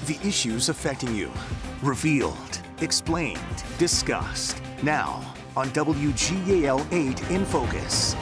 The issues affecting you. Revealed, explained, discussed. Now on WGAL 8 in Focus.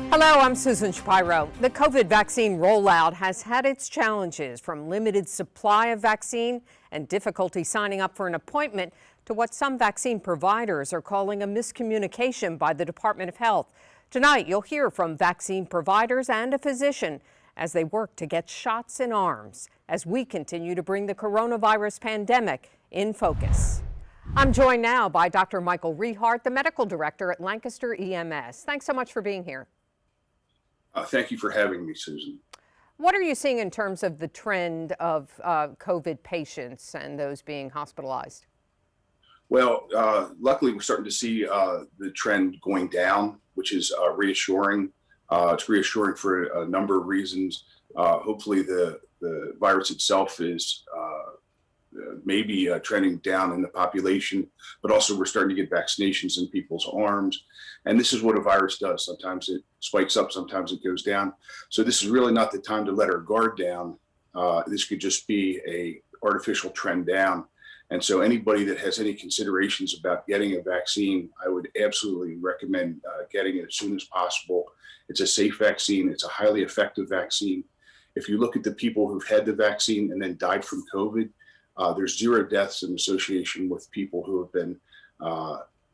Hello, I'm Susan Shapiro. The COVID vaccine rollout has had its challenges, from limited supply of vaccine and difficulty signing up for an appointment to what some vaccine providers are calling a miscommunication by the Department of Health. Tonight, you'll hear from vaccine providers and a physician as they work to get shots in arms as we continue to bring the coronavirus pandemic in focus. I'm joined now by Dr. Michael Rehart, the medical director at Lancaster EMS. Thanks so much for being here. Thank you for having me, Susan. What are you seeing in terms of the trend of COVID patients and those being hospitalized? Well, luckily, we're starting to see the trend going down, which is reassuring. It's reassuring for a number of reasons. Hopefully, the virus itself is maybe trending down in the population, but also we're starting to get vaccinations in people's arms. And this is what a virus does. Sometimes it spikes up, sometimes it goes down. So this is really not the time to let our guard down. This could just be a artificial trend down. And so anybody that has any considerations about getting a vaccine, I would absolutely recommend getting it as soon as possible. It's a safe vaccine. It's a highly effective vaccine. If you look at the people who've had the vaccine and then died from COVID, there's 0 deaths in association with people who have been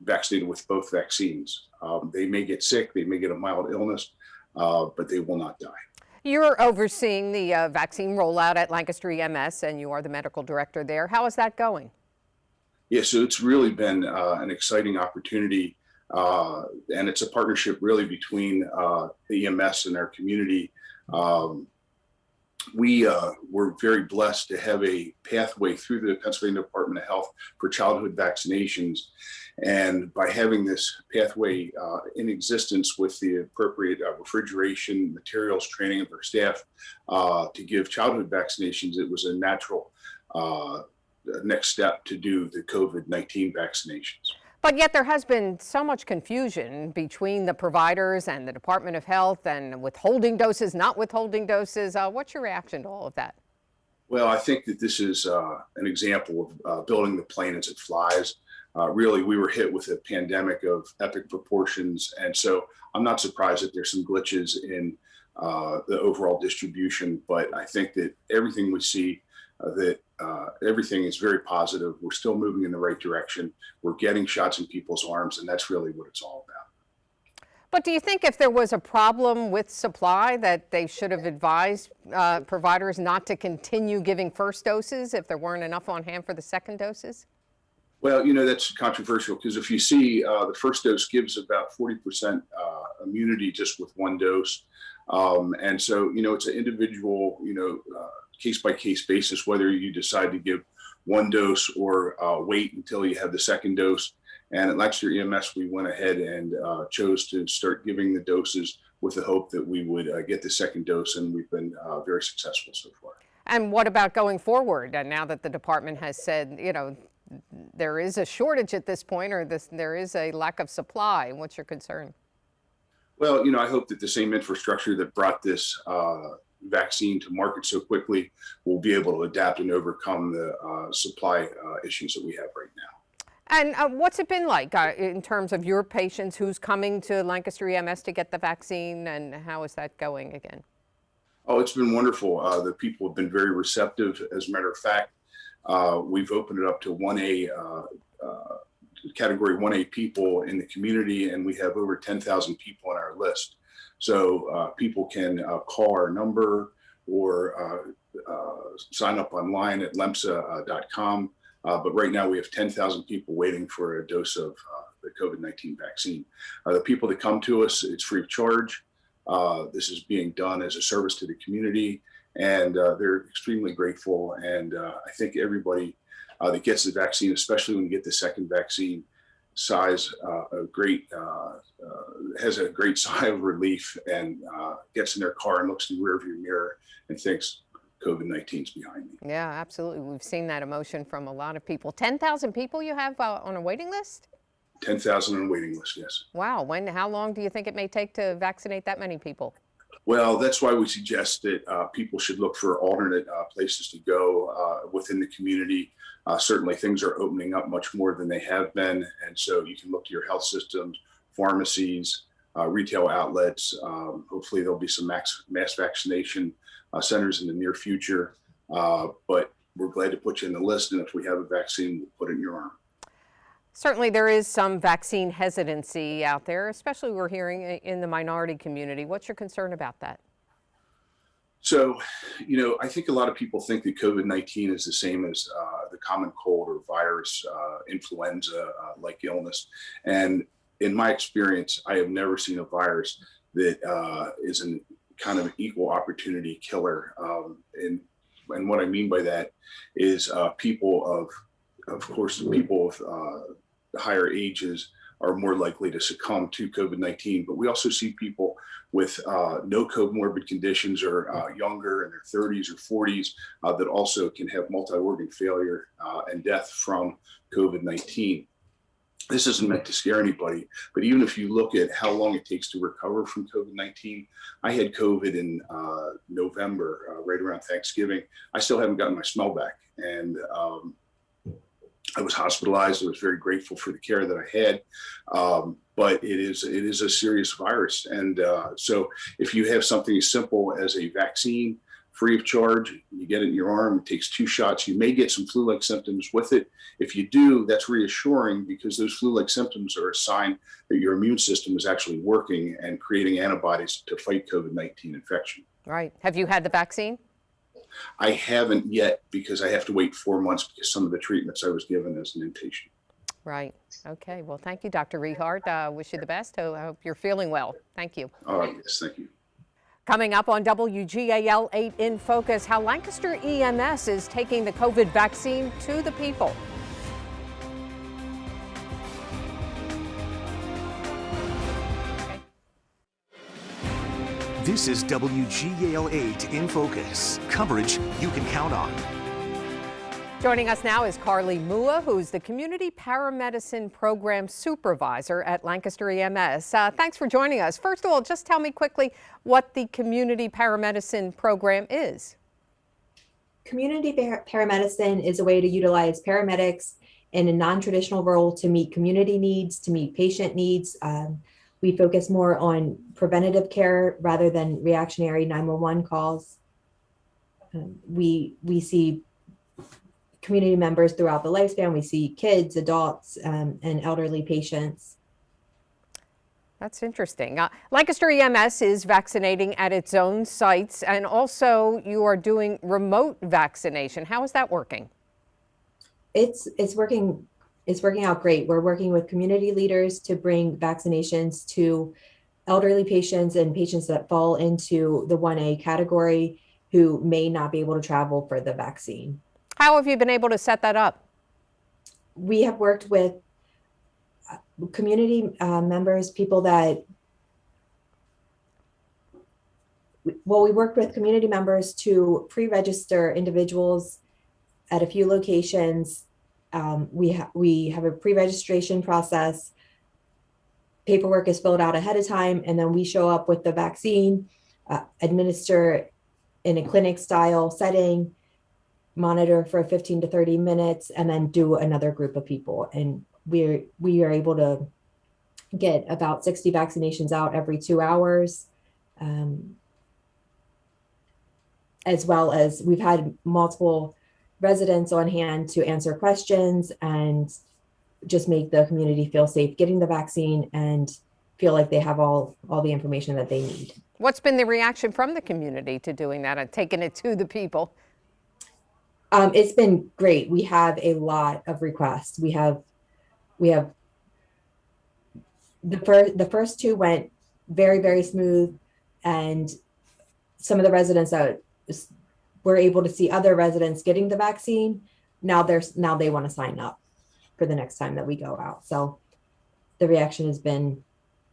vaccinated with both vaccines. They may get sick, they may get a mild illness, but they will not die. You're overseeing the vaccine rollout at Lancaster EMS, and you are the medical director there. How is that going? Yeah, so it's really been an exciting opportunity. And it's a partnership really between the EMS and our community. We're very blessed to have a pathway through the Pennsylvania Department of Health for childhood vaccinations. And by having this pathway in existence with the appropriate refrigeration, materials, training of our staff to give childhood vaccinations, it was a natural next step to do the COVID-19 vaccinations. But yet there has been so much confusion between the providers and the Department of Health, and withholding doses, not withholding doses. What's your reaction to all of that? Well, I think that this is an example of building the plane as it flies. Really, we were hit with a pandemic of epic proportions. And so I'm not surprised that there's some glitches in the overall distribution. But I think that everything we see, everything is very positive. We're still moving in the right direction. We're getting shots in people's arms, and that's really what it's all about. But do you think if there was a problem with supply that they should have advised providers not to continue giving first doses if there weren't enough on hand for the second doses? Well, you know, that's controversial because if you see the first dose gives about 40% immunity just with one dose. And so, you know, it's an individual, case-by-case basis, whether you decide to give one dose or wait until you have the second dose. And at Lancaster EMS, we went ahead and chose to start giving the doses with the hope that we would get the second dose, and we've been very successful so far. And what about going forward? And now that the department has said, there is a shortage at this point, or there is a lack of supply, what's your concern? Well, I hope that the same infrastructure that brought this vaccine to market so quickly will be able to adapt and overcome the supply issues that we have right now. And what's it been like in terms of your patients who's coming to Lancaster EMS to get the vaccine, and how is that going again? Oh, it's been wonderful. The people have been very receptive. As a matter of fact, we've opened it up to 1A, category 1A people in the community, and we have over 10,000 people on our list. So people can call our number or sign up online at lemsa.com. But right now we have 10,000 people waiting for a dose of the COVID-19 vaccine. The people that come to us, it's free of charge. This is being done as a service to the community, and they're extremely grateful. And I think everybody that gets the vaccine, especially when you get the second vaccine, has a great sigh of relief, and gets in their car and looks in the rearview mirror and thinks COVID-19 is behind me. Yeah, absolutely. We've seen that emotion from a lot of people. 10,000 people you have on a waiting list? 10,000 on a waiting list, yes. Wow. How long do you think it may take to vaccinate that many people? Well, that's why we suggest that people should look for alternate places to go within the community. Certainly, things are opening up much more than they have been, and so you can look to your health systems, pharmacies, retail outlets. Hopefully, there'll be some mass vaccination centers in the near future. But we're glad to put you in the list, and if we have a vaccine, we'll put it in your arm. Certainly there is some vaccine hesitancy out there, especially we're hearing in the minority community. What's your concern about that? So, I think a lot of people think that COVID-19 is the same as the common cold or virus, influenza-like illness. And in my experience, I have never seen a virus that is an kind of equal opportunity killer. And what I mean by that is people of course, people of higher ages are more likely to succumb to COVID-19, but we also see people with no comorbid conditions or younger in their 30s or 40s that also can have multi-organ failure and death from COVID-19. This isn't meant to scare anybody, but even if you look at how long it takes to recover from COVID-19, I had COVID in November, right around Thanksgiving. I still haven't gotten my smell back. And I was hospitalized. I was very grateful for the care that I had, but it is a serious virus. And so if you have something as simple as a vaccine free of charge, you get it in your arm, it takes 2 shots, you may get some flu-like symptoms with it. If you do, that's reassuring because those flu-like symptoms are a sign that your immune system is actually working and creating antibodies to fight COVID-19 infection. Right. Have you had the vaccine? I haven't yet because I have to wait 4 months because some of the treatments I was given as an inpatient. Right. Okay. Well, thank you, Dr. Rehart. Wish you the best. I hope you're feeling well. Thank you. All right. Yes, thank you. Coming up on WGAL 8 in Focus, how Lancaster EMS is taking the COVID vaccine to the people. This is WGAL 8 in Focus, coverage you can count on. Joining us now is Carly Mua, who's the Community Paramedicine Program Supervisor at Lancaster EMS. Thanks for joining us. First of all, just tell me quickly what the Community Paramedicine Program is. Community paramedicine is a way to utilize paramedics in a non-traditional role to meet community needs, to meet patient needs. We focus more on preventative care rather than reactionary 911 calls. We see community members throughout the lifespan. We see kids, adults, and elderly patients. That's interesting. Lancaster EMS is vaccinating at its own sites, and also you are doing remote vaccination. How is that working? It's working out great. We're working with community leaders to bring vaccinations to elderly patients and patients that fall into the 1A category who may not be able to travel for the vaccine. How have you been able to set that up? We have worked with community members, people that, we worked with community members to pre-register individuals at a few locations. We have a pre-registration process. Paperwork is filled out ahead of time, and then we show up with the vaccine, administer in a clinic style setting, monitor for 15 to 30 minutes, and then do another group of people. And we are able to get about 60 vaccinations out every 2 hours. As well as we've had multiple residents on hand to answer questions and just make the community feel safe getting the vaccine and feel like they have all the information that they need. What's been the reaction from the community to doing that and taking it to the people? It's been great. We have a lot of requests. We have the first 2 went very, very smooth, and some of the residents that were able to see other residents getting the vaccine, now they want to sign up for the next time that we go out. So the reaction has been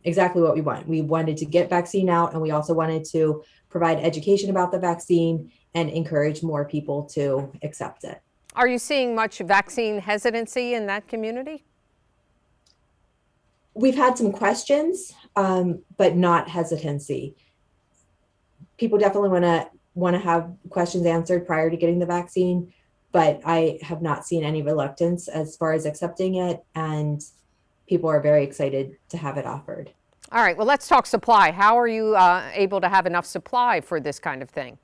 exactly what we want. We wanted to get vaccine out, and we also wanted to provide education about the vaccine and encourage more people to accept it. Are you seeing much vaccine hesitancy in that community? We've had some questions, but not hesitancy. people definitely want to have questions answered prior to getting the vaccine, but I have not seen any reluctance as far as accepting it, and people are very excited to have it offered. All right, well, let's talk supply. How are you able to have enough supply for this kind of thing?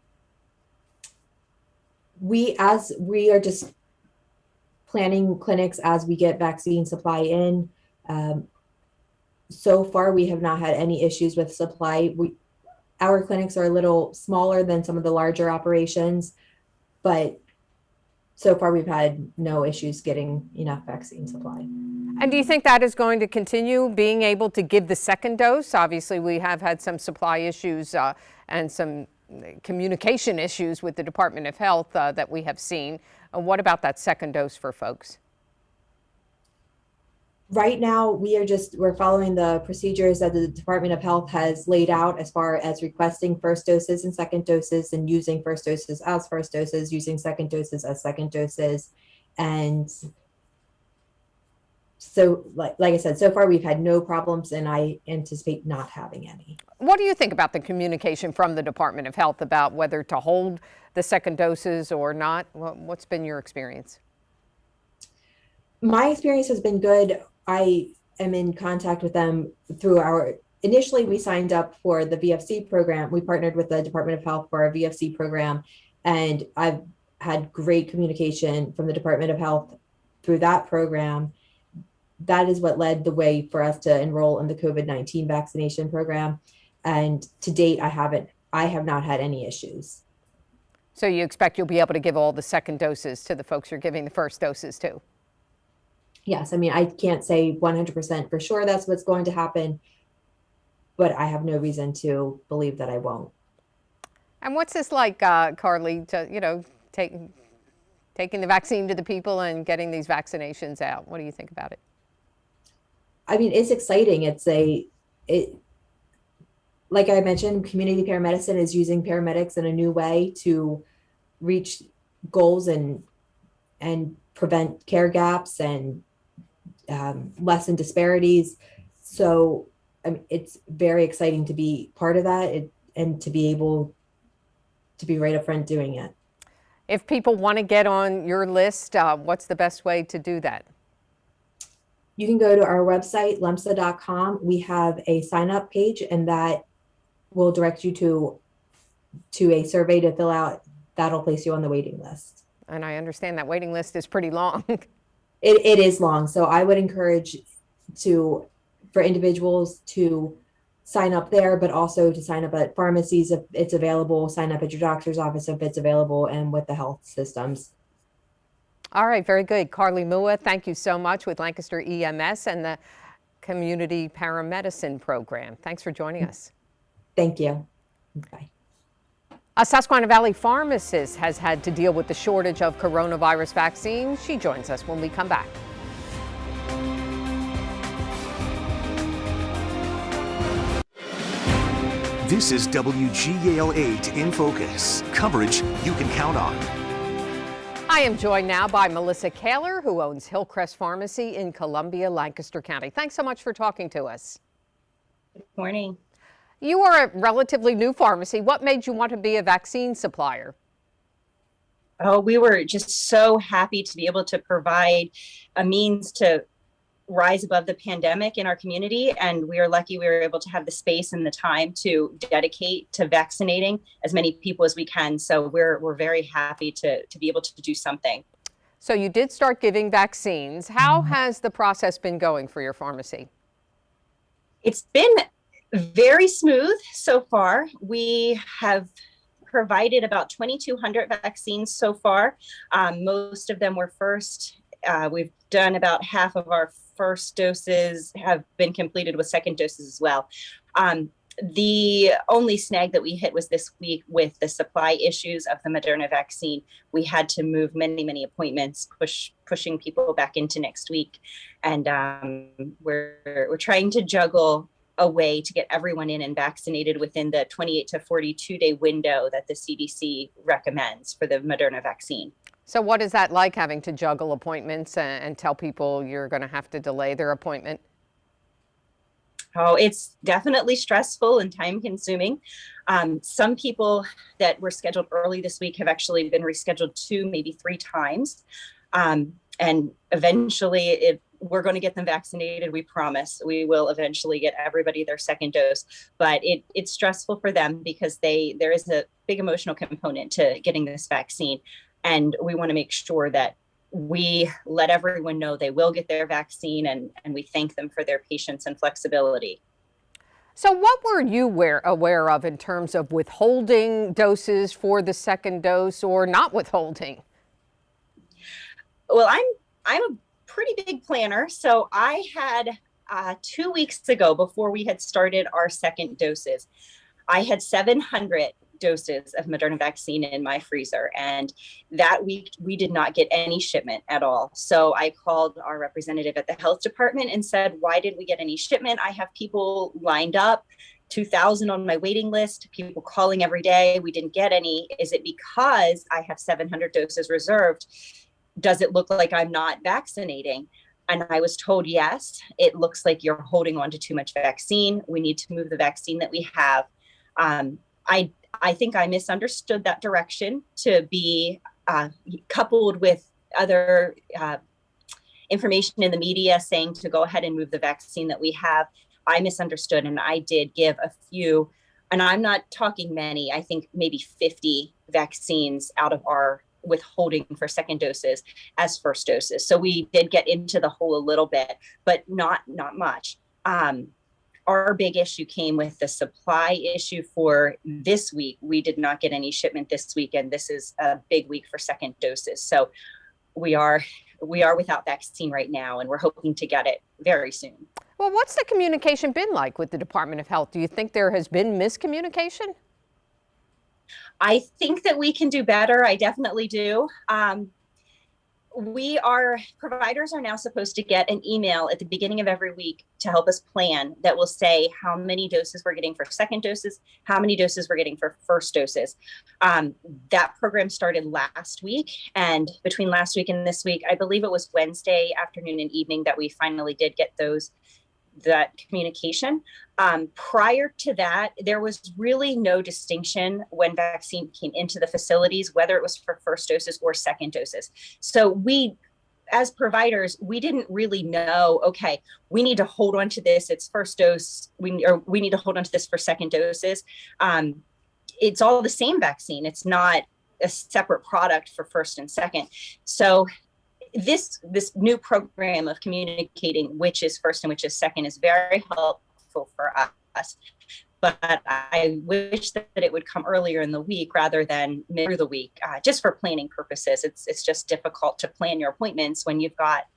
We are just planning clinics as we get vaccine supply in. So far, we have not had any issues with supply. Our clinics are a little smaller than some of the larger operations, but so far we've had no issues getting enough vaccine supply. And do you think that is going to continue, being able to give the second dose? Obviously, we have had some supply issues and some communication issues with the Department of Health that we have seen. What about that second dose for folks? Right now, we're following the procedures that the Department of Health has laid out as far as requesting first doses and second doses, and using first doses as first doses, using second doses as second doses. And so, like I said, so far we've had no problems, and I anticipate not having any. What do you think about the communication from the Department of Health about whether to hold the second doses or not? What's been your experience? My experience has been good. I am in contact with them initially we signed up for the VFC program. We partnered with the Department of Health for our VFC program, and I've had great communication from the Department of Health through that program. That is what led the way for us to enroll in the COVID-19 vaccination program. And to date, I have not had any issues. So you expect you'll be able to give all the second doses to the folks you're giving the first doses to? Yes, I mean, I can't say 100% for sure that's what's going to happen, but I have no reason to believe that I won't. And what's this like, Carly, to, taking the vaccine to the people and getting these vaccinations out? What do you think about it? I mean, it's exciting. Like I mentioned, community paramedicine is using paramedics in a new way to reach goals and prevent care gaps and lessen disparities. So it's very exciting to be part of that and to be able to be right up front doing it. If people want to get on your list, what's the best way to do that? You can go to our website, lemsa.com. We have a sign up page, and that will direct you to a survey to fill out. That'll place you on the waiting list. And I understand that waiting list is pretty long. It is long. So I would encourage for individuals to sign up there, but also to sign up at pharmacies if it's available, sign up at your doctor's office if it's available, and with the health systems. All right, very good. Carly Mua, thank you so much, with Lancaster EMS and the Community Paramedicine Program. Thanks for joining us. Thank you. Bye. A Susquehanna Valley pharmacist has had to deal with the shortage of coronavirus vaccines. She joins us when we come back. This is WGAL 8 in Focus. Coverage you can count on. I am joined now by Melissa Kaler, who owns Hillcrest Pharmacy in Columbia, Lancaster County. Thanks so much for talking to us. Good morning. You are a relatively new pharmacy. What made you want to be a vaccine supplier? Oh, we were just so happy to be able to provide a means to rise above the pandemic in our community. And we are lucky we were able to have the space and the time to dedicate to vaccinating as many people as we can. So we're very happy to be able to do something. So you did start giving vaccines. How has the process been going for your pharmacy? It's been very smooth so far. We have provided about 2,200 vaccines so far. Most of them were first. We've done about half of our first doses have been completed with second doses as well. The only snag that we hit was this week with the supply issues of the Moderna vaccine. We had to move many appointments, pushing people back into next week. And we're trying to juggle a way to get everyone in and vaccinated within the 28 to 42 day window that the CDC recommends for the Moderna vaccine. So what is that like, having to juggle appointments and tell people you're going to have to delay their appointment? Oh, it's definitely stressful and time consuming. Some people that were scheduled early this week have actually been rescheduled 2, maybe 3 times. And eventually we're going to get them vaccinated. We promise we will eventually get everybody their second dose, but it's stressful for them because there is a big emotional component to getting this vaccine. And we want to make sure that we let everyone know they will get their vaccine, and we thank them for their patience and flexibility. So what were you aware of in terms of withholding doses for the second dose or not withholding? Well, I'm a pretty big planner. So I had 2 weeks ago, before we had started our second doses, I had 700 doses of Moderna vaccine in my freezer. And that week, we did not get any shipment at all. So I called our representative at the health department and said, why didn't we get any shipment? I have people lined up, 2,000 on my waiting list, people calling every day. We didn't get any. Is it because I have 700 doses reserved? Does it look like I'm not vaccinating? And I was told, yes, it looks like you're holding on to too much vaccine. We need to move the vaccine that we have. I think I misunderstood that direction to be coupled with other information in the media saying to go ahead and move the vaccine that we have. I misunderstood, and I did give a few, and I'm not talking many, I think maybe 50 vaccines out of our withholding for second doses as first doses. So we did get into the hole a little bit, but not much. Our big issue came with the supply issue for this week. We did not get any shipment this week, and this is a big week for second doses. So we are without vaccine right now, and we're hoping to get it very soon. Well, what's the communication been like with the Department of Health? Do you think there has been miscommunication? I think that we can do better. I definitely do. Providers are now supposed to get an email at the beginning of every week to help us plan that will say how many doses we're getting for second doses, how many doses we're getting for first doses. That program started last week, and between last week and this week, I believe it was Wednesday afternoon and evening that we finally did get that communication. Prior to that, there was really no distinction when vaccine came into the facilities, whether it was for first doses or second doses. So we, as providers, we didn't really know, okay, we need to hold on to this, it's first dose, we need to hold on to this for second doses. It's all the same vaccine. It's not a separate product for first and second. So this new program of communicating which is first and which is second is very helpful for us. But I wish that it would come earlier in the week rather than through the week, just for planning purposes. It's just difficult to plan your appointments when you've got,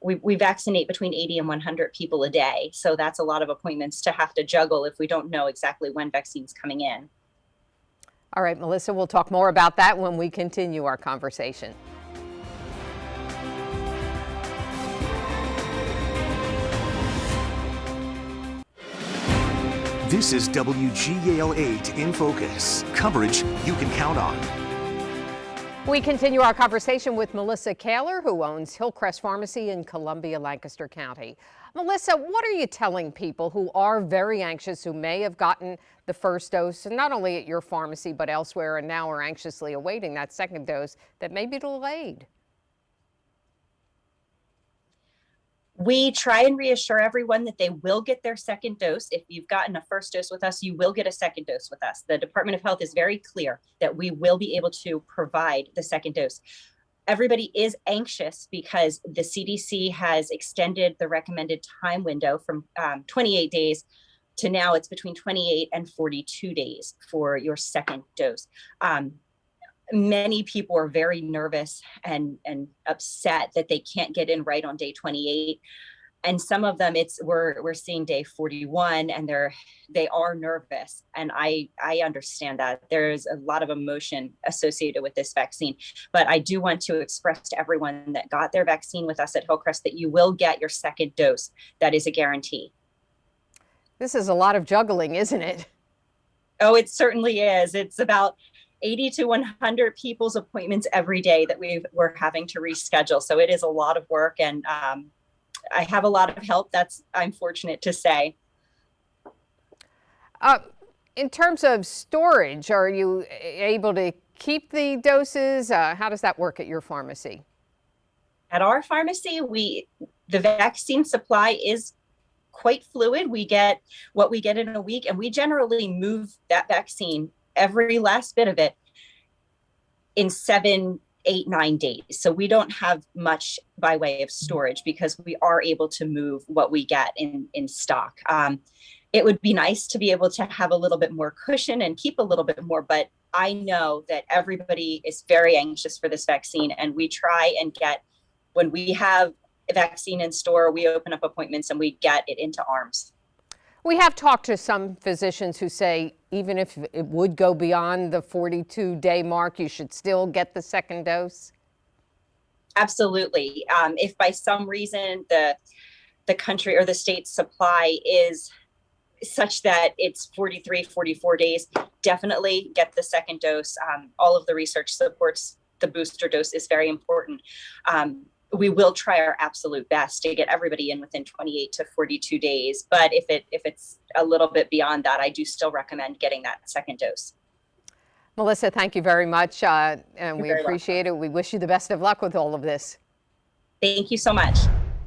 we vaccinate between 80 and 100 people a day. So that's a lot of appointments to have to juggle if we don't know exactly when vaccine's coming in. All right, Melissa, we'll talk more about that when we continue our conversation. This is WGAL 8 in Focus, coverage you can count on. We continue our conversation with Melissa Kaler, who owns Hillcrest Pharmacy in Columbia, Lancaster County. Melissa, what are you telling people who are very anxious, who may have gotten the first dose, and not only at your pharmacy, but elsewhere, and now are anxiously awaiting that second dose that may be delayed? We try and reassure everyone that they will get their second dose. If you've gotten a first dose with us, you will get a second dose with us. The Department of Health is very clear that we will be able to provide the second dose. Everybody is anxious because the CDC has extended the recommended time window from 28 days to now it's between 28 and 42 days for your second dose. Many people are very nervous and upset that they can't get in right on day 28. And some of them we're seeing day 41 and they are nervous. And I understand that there's a lot of emotion associated with this vaccine, but I do want to express to everyone that got their vaccine with us at Hillcrest that you will get your second dose. That is a guarantee. This is a lot of juggling, isn't it? Oh, it certainly is. It's about 80 to 100 people's appointments every day that we're having to reschedule. So it is a lot of work, and I have a lot of help. I'm fortunate to say. In terms of storage, are you able to keep the doses? How does that work at your pharmacy? At our pharmacy, the vaccine supply is quite fluid. We get what we get in a week, and we generally move that vaccine, every last bit of it, in 7, 8, 9 days. So we don't have much by way of storage because we are able to move what we get in stock. It would be nice to be able to have a little bit more cushion and keep a little bit more, but I know that everybody is very anxious for this vaccine, and we try and get, when we have a vaccine in store, we open up appointments and we get it into arms. We have talked to some physicians who say even if it would go beyond the 42-day mark, you should still get the second dose. Absolutely. If by some reason the country or the state's supply is such that it's 43, 44 days, definitely get the second dose. All of the research supports the booster dose is very important. We will try our absolute best to get everybody in within 28 to 42 days. But if it's a little bit beyond that, I do still recommend getting that second dose. Melissa, thank you very much. And we very appreciate it. We wish you the best of luck with all of this. Thank you so much.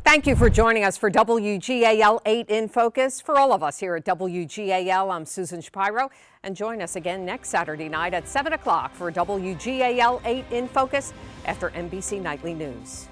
Thank you for joining us for WGAL 8 in Focus. For all of us here at WGAL, I'm Susan Shapiro, and join us again next Saturday night at 7 o'clock for WGAL 8 in Focus after NBC Nightly News.